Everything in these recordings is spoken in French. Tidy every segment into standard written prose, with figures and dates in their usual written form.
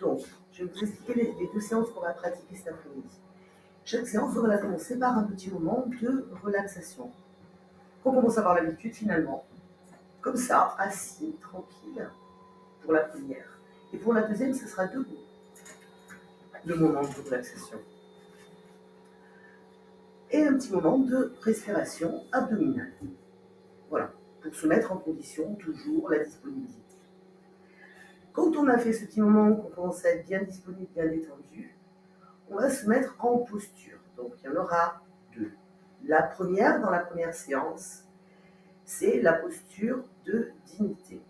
Donc, je vais vous expliquer les deux séances qu'on va pratiquer cet après-midi. Chaque séance, on va la commencer par un petit moment de relaxation. Qu'on commence à avoir l'habitude finalement. Comme ça, assis, tranquille, pour la première. Et pour la deuxième, ce sera debout. Le moment de relaxation. Et un petit moment de respiration abdominale. Voilà, pour se mettre en condition, toujours la disponibilité. Quand on a fait ce petit moment, qu'on commence à être bien disponible, bien détendu, on va se mettre en posture. Donc il y en aura deux. La première, dans la première séance, c'est la posture de dignité.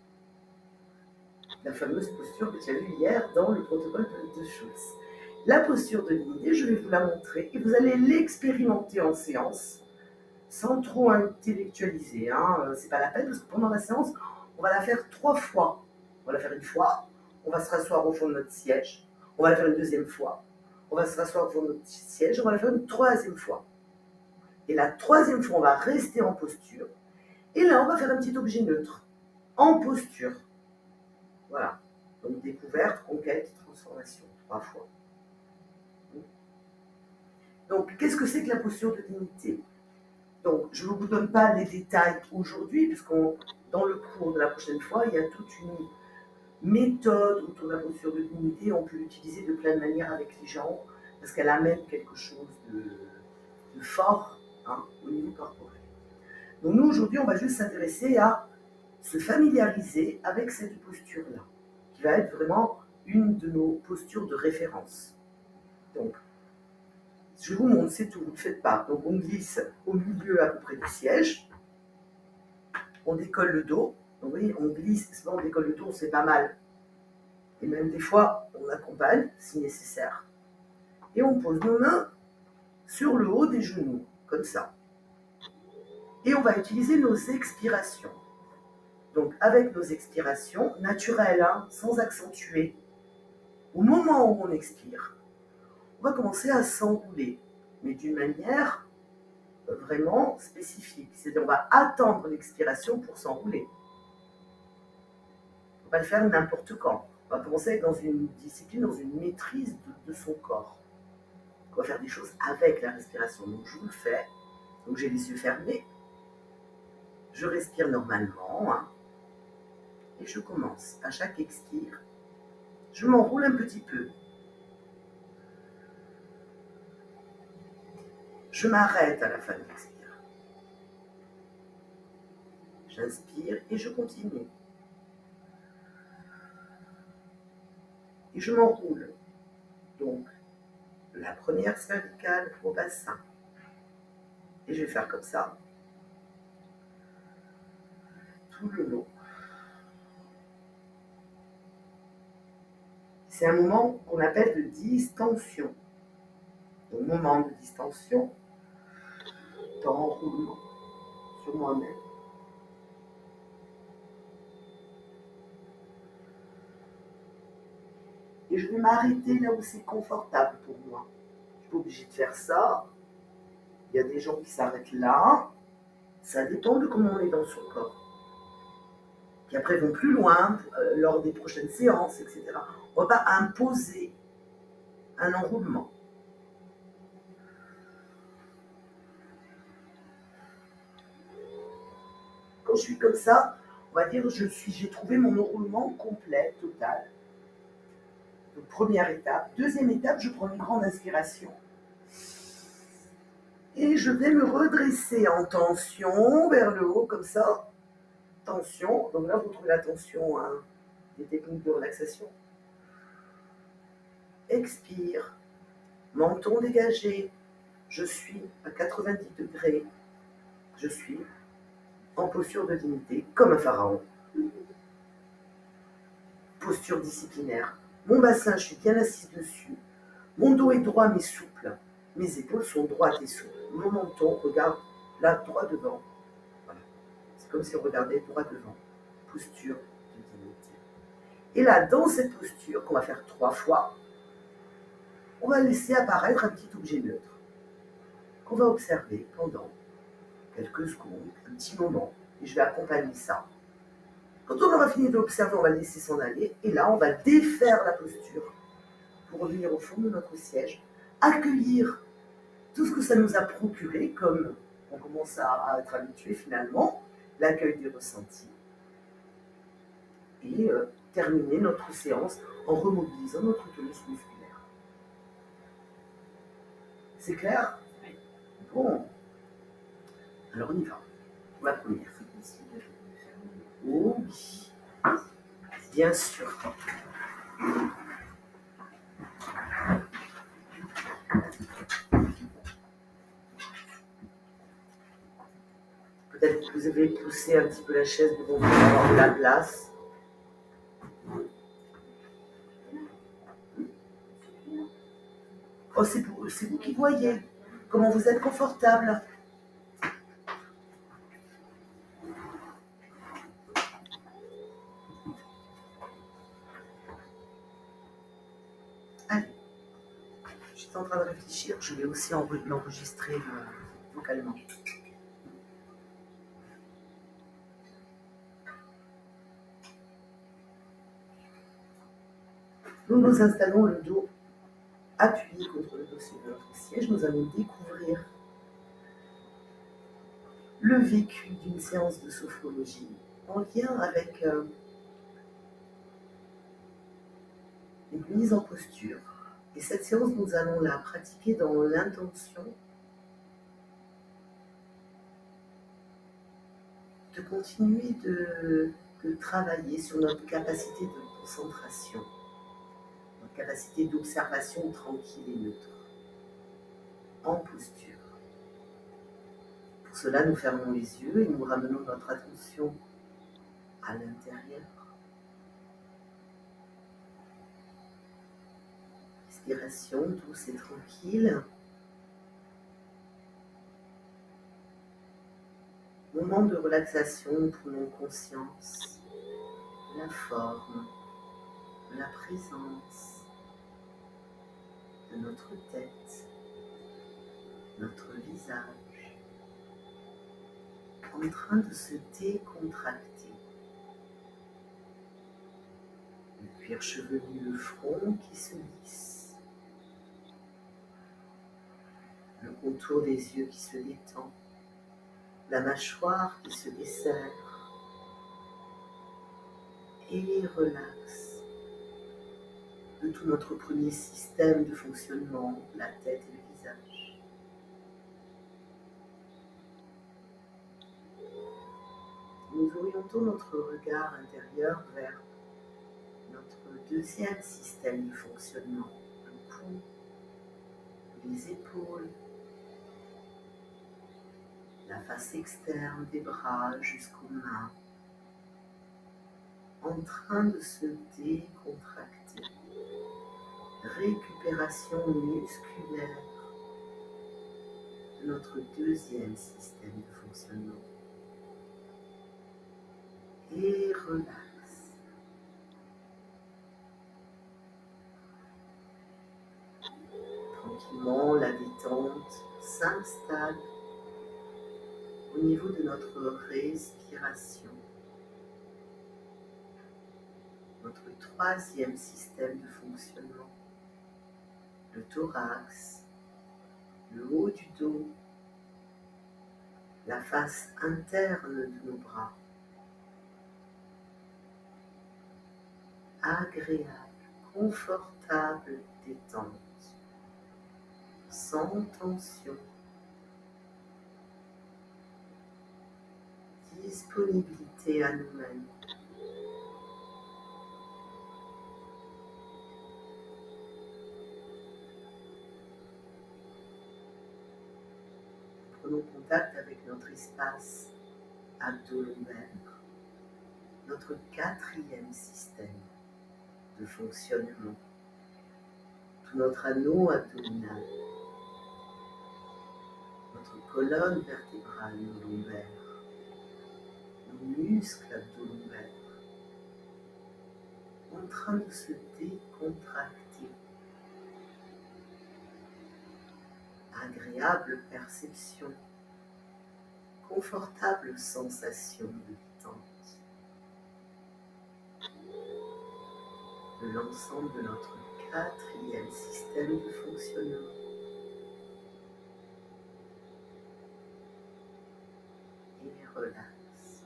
La fameuse posture que tu as vue hier dans le protocole de Schultz. La posture de dignité, je vais vous la montrer et vous allez l'expérimenter en séance sans trop intellectualiser. C'est pas la peine parce que pendant la séance, on va la faire 3 fois. On va la faire une fois, on va se rasseoir au fond de notre siège, on va la faire une deuxième fois, on va se rasseoir au fond de notre siège, on va la faire une troisième fois. Et la troisième fois, on va rester en posture. Et là, on va faire un petit objet neutre, en posture. Voilà. Donc découverte, conquête, transformation, 3 fois. Donc, qu'est-ce que c'est que la posture de dignité? Donc, je ne vous donne pas les détails aujourd'hui, puisque dans le cours de la prochaine fois, il y a toute une méthode autour de la posture de dignité. On peut l'utiliser de plein de manières avec les gens, parce qu'elle amène quelque chose de fort au niveau corporel. Donc nous, aujourd'hui, on va juste s'intéresser à se familiariser avec cette posture-là, qui va être vraiment une de nos postures de référence. Donc, je vous montre, c'est tout, vous ne le faites pas. Donc on glisse au milieu à peu près du siège, on décolle le dos. Donc vous voyez, on glisse, on décolle le dos, c'est pas mal. Et même des fois, on accompagne si nécessaire. Et on pose nos mains sur le haut des genoux, comme ça. Et on va utiliser nos expirations. Donc avec nos expirations naturelles, sans accentuer, au moment où on expire, on va commencer à s'enrouler, mais d'une manière vraiment spécifique. C'est-à-dire on va attendre l'expiration pour s'enrouler. On va le faire n'importe quand. On va commencer à être dans une discipline, dans une maîtrise de son corps. On va faire des choses avec la respiration. Donc je vous le fais. Donc j'ai les yeux fermés. Je respire normalement. Et je commence. À chaque expire, je m'enroule un petit peu. Je m'arrête à la fin de l'expire. J'inspire et je continue. Et je m'enroule. Donc, la première cervicale au bassin. Et je vais faire comme ça. Tout le long. C'est un moment qu'on appelle de distension. Donc, moment de distension, d'enroulement sur moi-même. Et je vais m'arrêter là où c'est confortable pour moi. Je ne suis pas obligée de faire ça. Il y a des gens qui s'arrêtent là. Ça dépend de comment on est dans son corps. Qui après vont plus loin lors des prochaines séances, etc. On ne va pas imposer un enroulement. Quand je suis comme ça, on va dire j'ai trouvé mon enroulement complet, total. Donc, première étape. Deuxième étape, je prends une grande inspiration. Et je vais me redresser en tension vers le haut, comme ça. Tension. Donc là, vous trouvez la tension, des techniques de relaxation. Expire. Menton dégagé. Je suis à 90 degrés. Je suis en posture de dignité, comme un pharaon. Posture disciplinaire. Mon bassin, je suis bien assise dessus. Mon dos est droit mais souple. Mes épaules sont droites et souples. Mon menton regarde là, droit devant. Voilà. C'est comme si on regardait droit devant. Posture de dignité. Et là, dans cette posture, qu'on va faire 3 fois, on va laisser apparaître un petit objet neutre qu'on va observer pendant quelques secondes, un petit moment. Et je vais accompagner ça. Quand on aura fini d'observer, on va le laisser s'en aller. Et là, on va défaire la posture pour revenir au fond de notre siège, accueillir tout ce que ça nous a procuré, comme on commence à être habitué finalement, l'accueil des ressentis, et terminer notre séance en remobilisant notre tonus musculaire. C'est clair? Oui. Bon. Alors on y va. Pour la première. Oh oui. Bien sûr. Peut-être que vous avez poussé un petit peu la chaise devant vous pour avoir de la place. Oh, c'est vous qui voyez comment vous êtes confortable. Allez. Je suis en train de réfléchir. Je vais aussi l'enregistrer vocalement. Nous nous installons le dos appuyé contre le dossier de notre siège. Nous allons découvrir le vécu d'une séance de sophrologie en lien avec une mise en posture. Et cette séance, nous allons la pratiquer dans l'intention de continuer de travailler sur notre capacité de concentration, notre capacité d'observation tranquille et neutre, en posture. Pour cela, nous fermons les yeux et nous ramenons notre attention à l'intérieur. Respiration douce et tranquille. Moment de relaxation, prenons conscience de la forme, de la présence de notre tête, notre visage, en train de se décontracter. Le cuir chevelu, le front qui se lisse, le contour des yeux qui se détend, la mâchoire qui se desserre et relaxe de tout notre premier système de fonctionnement, la tête et le visage. Nous orientons notre regard intérieur vers notre deuxième système de fonctionnement, le cou, les épaules, la face externe des bras jusqu'aux mains, en train de se décontracter. Récupération musculaire de notre deuxième système de fonctionnement. Et relaxe. Tranquillement, la détente s'installe au niveau de notre respiration. Notre troisième système de fonctionnement, le thorax, le haut du dos, la face interne de nos bras. Agréable, confortable détente, sans tension, disponibilité à nous-mêmes. Prenons contact avec notre espace abdo-lombaire, notre quatrième système de fonctionnement, tout notre anneau abdominal, notre colonne vertébrale lombaire, nos muscles abdo-lombaires, en train de se décontracter. Agréable perception, confortable sensation de détente de l'ensemble de notre 4e système de fonctionnement. Et relaxe.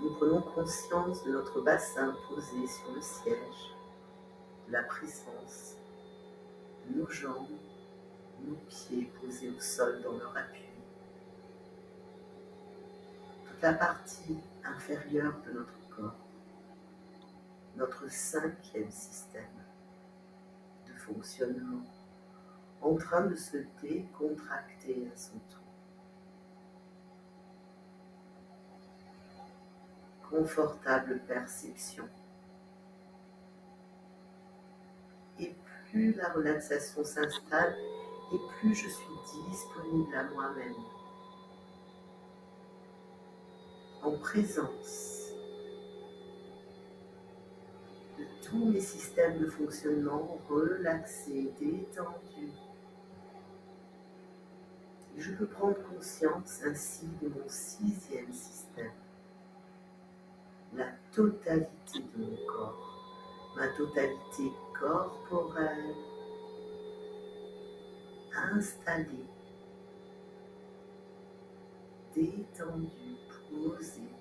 Nous prenons conscience de notre bassin posé sur le siège, de la présence de nos jambes, nos pieds posés au sol dans leur appui. Toute la partie inférieure de notre corps, notre 5e système de fonctionnement, en train de se décontracter à son tour. Confortable perception. Et plus la relaxation s'installe, et plus je suis disponible à moi-même, en présence de tous mes systèmes de fonctionnement relaxés, détendus. Et je peux prendre conscience ainsi de mon 6e système, la totalité de mon corps, ma totalité corporelle, installée, détendue, posée,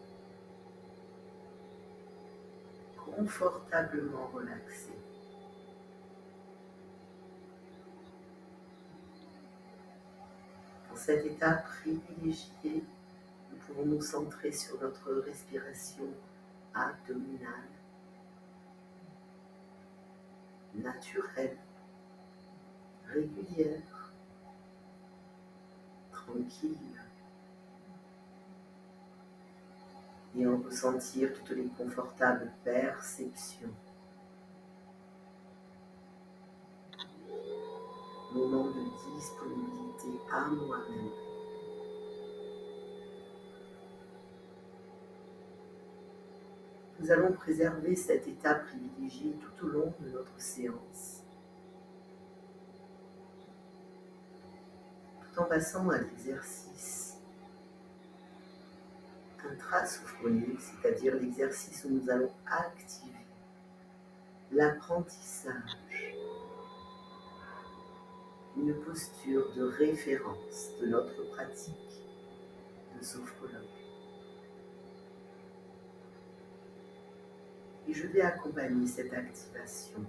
confortablement relaxée. Dans cet état privilégié, nous pouvons nous centrer sur notre respiration abdominale, naturelle, régulière, tranquille, et en ressentir toutes les confortables perceptions. Moment de disponibilité à moi-même. Nous allons préserver cet état privilégié tout au long de notre séance, tout en passant à l'exercice intrasophronique, c'est-à-dire l'exercice où nous allons activer l'apprentissage d'une posture de référence de notre pratique de sophrologue. Et je vais accompagner cette activation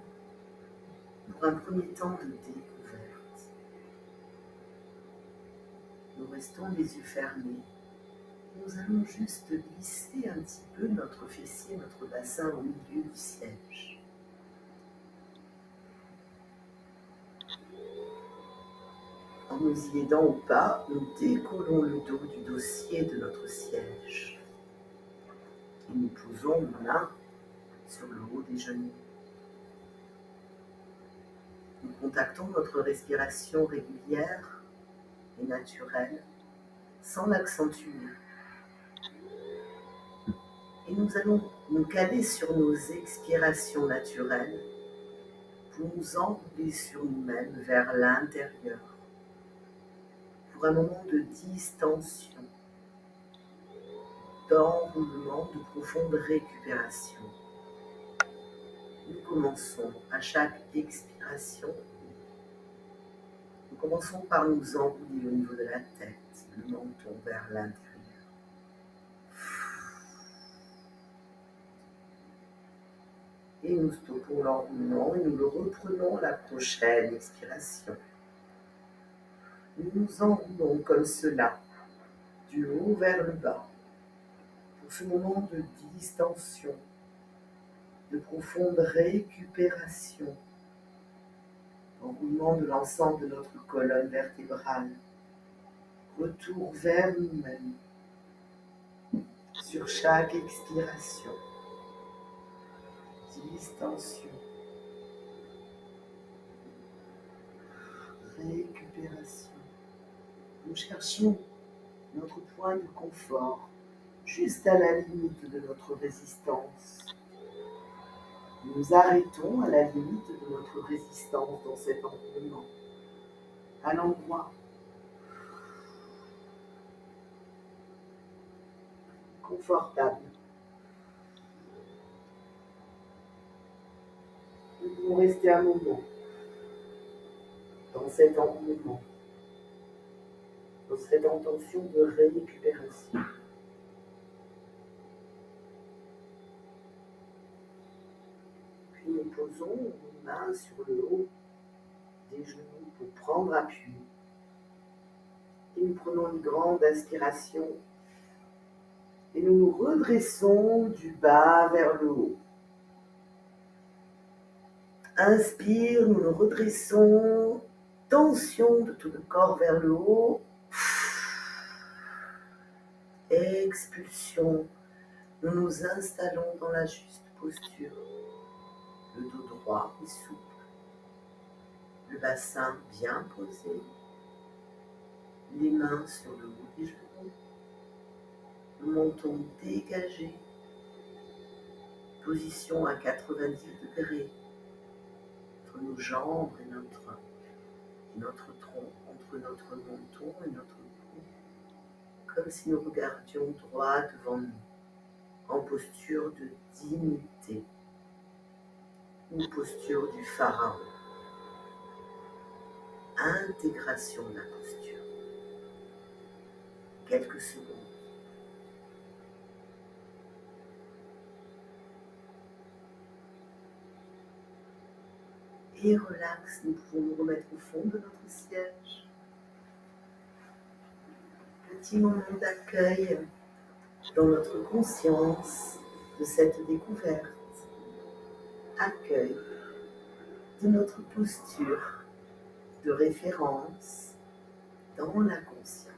pour un premier temps de découverte. Nous restons les yeux fermés. Nous allons juste glisser un petit peu notre fessier, notre bassin au milieu du siège. En nous y aidant ou pas, nous décollons le dos du dossier de notre siège. Et nous posons nos mains sur le haut des genoux. Nous contactons notre respiration régulière et naturelle sans l'accentuer. Et nous allons nous caler sur nos expirations naturelles pour nous enrouler sur nous-mêmes vers l'intérieur pour un moment de distension, d'enroulement, de profonde récupération. Nous commençons à chaque expiration. Nous commençons par nous enrouler au niveau de la tête, le menton vers l'intérieur. Et nous stoppons l'enroulement et nous le reprenons à la prochaine expiration. Nous nous enroulons comme cela, du haut vers le bas, pour ce moment de distension, de profonde récupération, enroulement de l'ensemble de notre colonne vertébrale, retour vers nous-mêmes sur chaque expiration, distension, récupération. Nous cherchons notre point de confort juste à la limite de notre résistance. Nous nous arrêtons à la limite de notre résistance dans cet enroulement, à l'endroit confortable. Nous pouvons rester un moment dans cet mouvement, dans cette intention de récupération. Puis nous posons nos mains sur le haut des genoux pour prendre appui. Et nous prenons une grande inspiration et nous nous redressons du bas vers le haut. Inspire, nous nous redressons, tension de tout le corps vers le haut. Expulsion, nous nous installons dans la juste posture. Le dos droit et souple, le bassin bien posé, les mains sur le haut des genoux, le menton dégagé, position à 90 degrés entre nos jambes et notre tronc, entre notre menton et notre cou, comme si nous regardions droit devant nous, en posture de dignité, ou posture du pharaon. Intégration de la posture. Quelques secondes. Et relax, nous pouvons nous remettre au fond de notre siège. Petit moment d'accueil dans notre conscience de cette découverte. Accueil de notre posture de référence dans la conscience.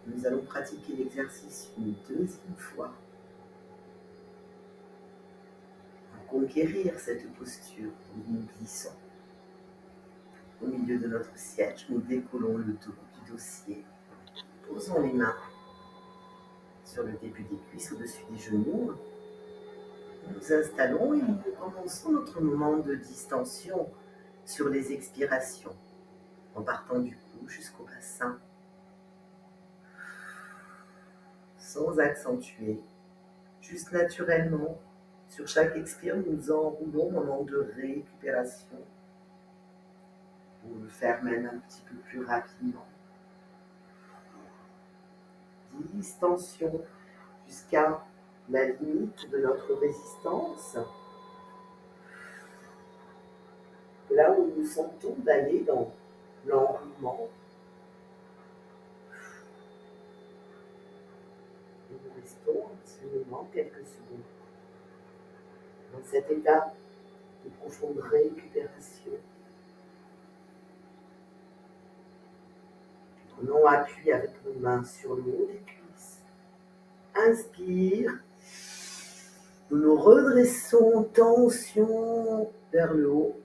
Nous allons pratiquer l'exercice une deuxième fois pour conquérir cette posture. Donc nous glissons au milieu de notre siège, nous décollons le dos du dossier, posons les mains sur le début des cuisses au-dessus des genoux, nous nous installons et nous commençons notre moment de distension sur les expirations, en partant du cou jusqu'au bassin, sans accentuer, juste naturellement. Sur chaque expire, nous nous enroulons, moment de récupération, pour le faire même un petit peu plus rapidement. Distension jusqu'à la limite de notre résistance, là où nous sentons d'aller dans l'enroulement. Et nous restons absolument quelques secondes dans cet état de profonde récupération. Prenons appui avec nos mains sur le haut des cuisses. Inspire. Nous nous redressons, tension vers le haut.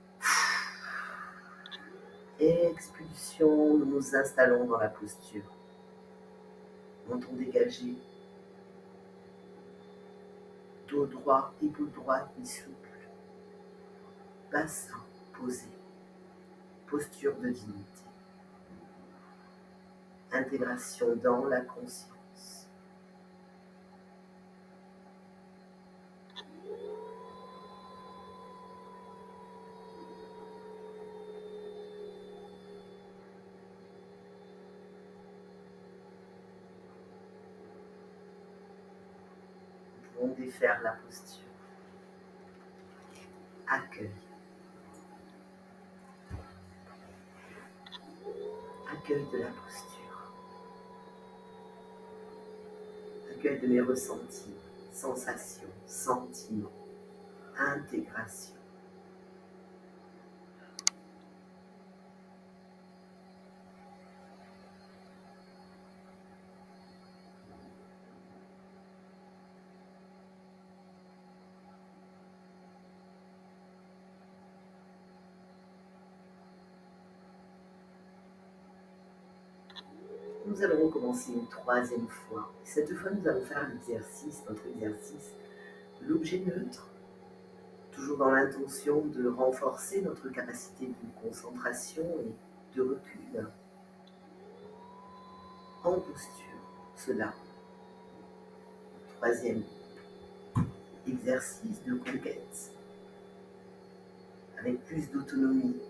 Expulsion, nous nous installons dans la posture. Menton dégagé. Dos droit, épaule droite et souple. Bassin posé. Posture de dignité. Intégration dans la conscience. Nous pouvons défaire la posture. Accueil. Accueil de la posture. Accueil de mes ressentis, sensations, sentiments, intégration. Nous allons recommencer une troisième fois. Cette fois, nous allons faire l'exercice, notre exercice de l'objet neutre, toujours dans l'intention de renforcer notre capacité de concentration et de recul en posture. Cela, troisième exercice de conquête, avec plus d'autonomie.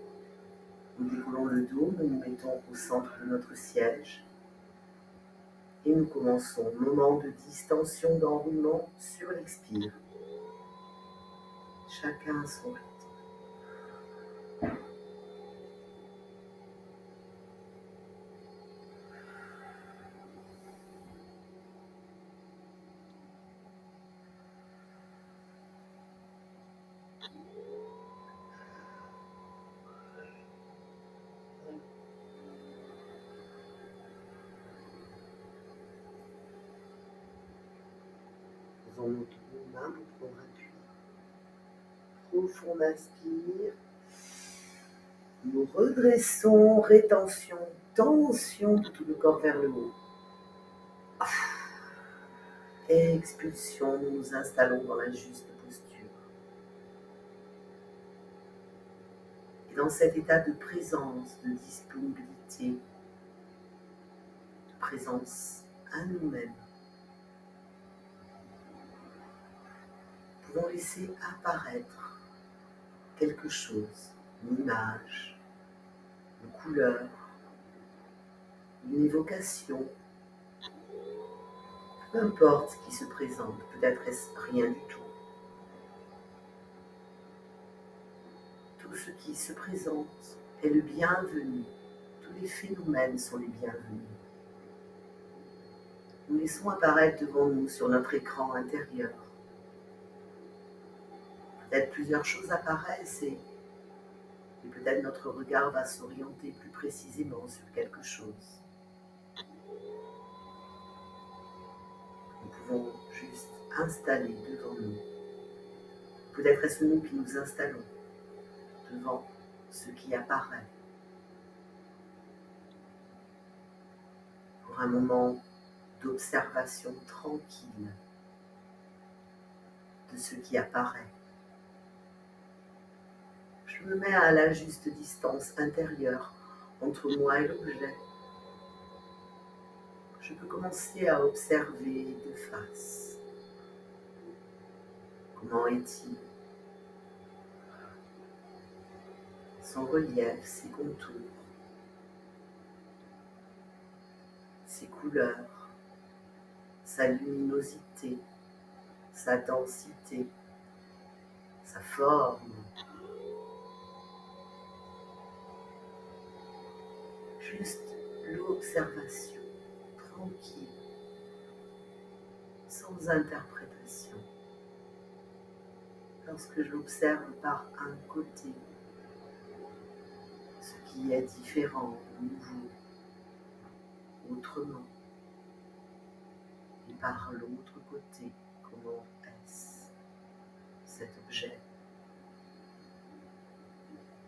Nous décollons le dos, nous nous mettons au centre de notre siège et nous commençons. Moment de distension, d'enroulement sur l'expire. Chacun à son rythme. Faisons notre main pour prendre appui. Profond inspire. Nous redressons, rétention, tension de tout le corps vers le haut. Expulsion, nous nous installons dans la juste posture. Et dans cet état de présence, de disponibilité, de présence à nous-mêmes, nous pouvons laisser apparaître quelque chose, une image, une couleur, une évocation, peu importe ce qui se présente, peut-être est-ce rien du tout. Tout ce qui se présente est le bienvenu. Tous les phénomènes sont les bienvenus. Nous laissons apparaître devant nous sur notre écran intérieur. Peut-être plusieurs choses apparaissent et peut-être notre regard va s'orienter plus précisément sur quelque chose. Nous pouvons juste installer devant nous. Peut-être est-ce nous qui nous installons devant ce qui apparaît. Pour un moment d'observation tranquille de ce qui apparaît. Je me mets à la juste distance intérieure entre moi et l'objet. Je peux commencer à observer de face. Comment est-il? Son relief, ses contours, ses couleurs, sa luminosité, sa densité, sa forme. Juste l'observation, tranquille, sans interprétation. Lorsque je l'observe par un côté, ce qui est différent, nouveau, autrement, et par l'autre côté, comment est-ce cet objet?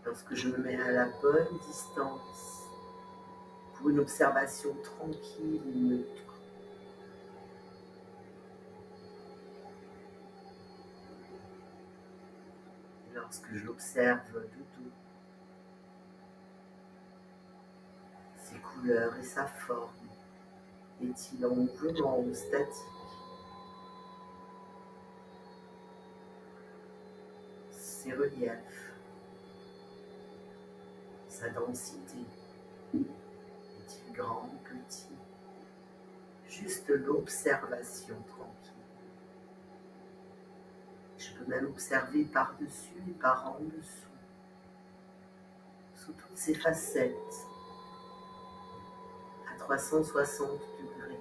Lorsque je me mets à la bonne distance, pour une observation tranquille et neutre. Et lorsque je l'observe de dos, ses couleurs et sa forme, est-il en mouvement ou statique? Ses reliefs, sa densité, est-il grand ou petit? Juste l'observation tranquille. Je peux même observer par-dessus et par en dessous, sous toutes ses facettes, à 360 degrés.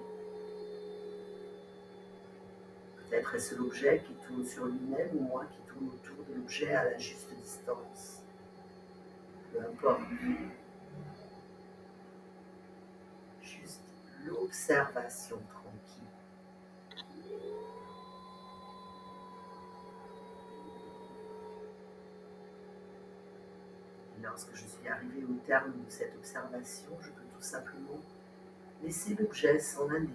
Peut-être est-ce l'objet qui tourne sur lui-même ou moi qui tourne autour de l'objet à la juste distance. Peu importe. Juste l'observation tranquille. Et lorsque je suis arrivée au terme de cette observation, je peux tout simplement laisser l'objet s'en aller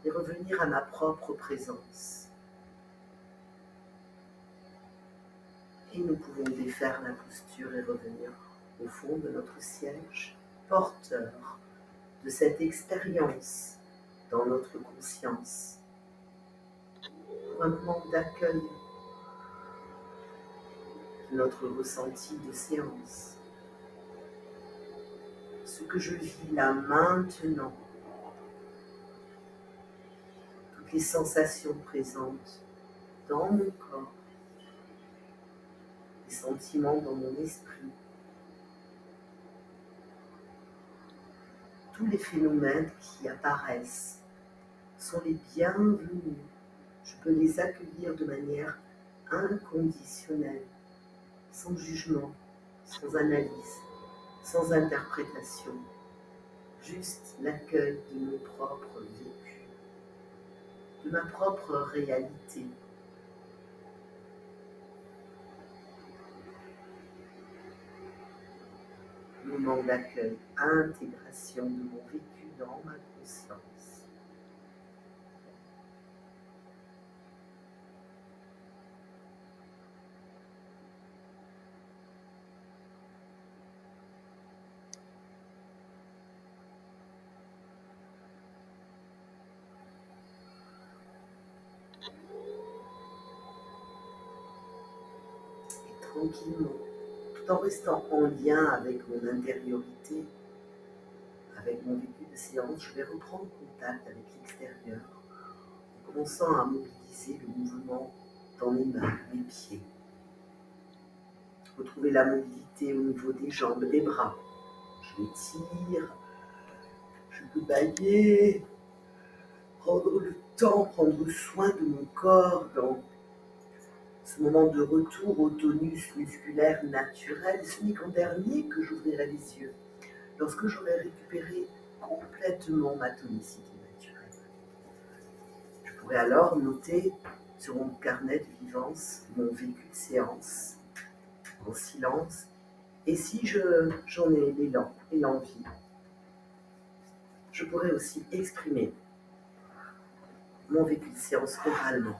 et revenir à ma propre présence. Et nous pouvons défaire la posture et revenir au fond de notre siège, porteur de cette expérience dans notre conscience, pour un moment d'accueil de notre ressenti de séance. Ce que je vis là maintenant, toutes les sensations présentes dans mon corps, les sentiments dans mon esprit, tous les phénomènes qui apparaissent sont les bienvenus. Je peux les accueillir de manière inconditionnelle, sans jugement, sans analyse, sans interprétation, juste l'accueil de mon propre vécu, de ma propre réalité. Moment d'accueil, intégration de mon vécu dans ma conscience. Et tranquillement, tout en restant en lien avec mon intériorité, avec mon vécu de séance, je vais reprendre contact avec l'extérieur, en commençant à mobiliser le mouvement dans mes mains, mes pieds. Retrouver la mobilité au niveau des jambes, des bras. Je m'étire, je peux bailler, prendre le temps, prendre soin de mon corps dans ce moment de retour au tonus musculaire naturel. Et ce n'est qu'en dernier que j'ouvrirai les yeux, lorsque j'aurai récupéré complètement ma tonicité naturelle. Je pourrai alors noter sur mon carnet de vivance mon vécu de séance en silence, et si j'en ai l'élan et l'envie, je pourrais aussi exprimer mon vécu de séance oralement.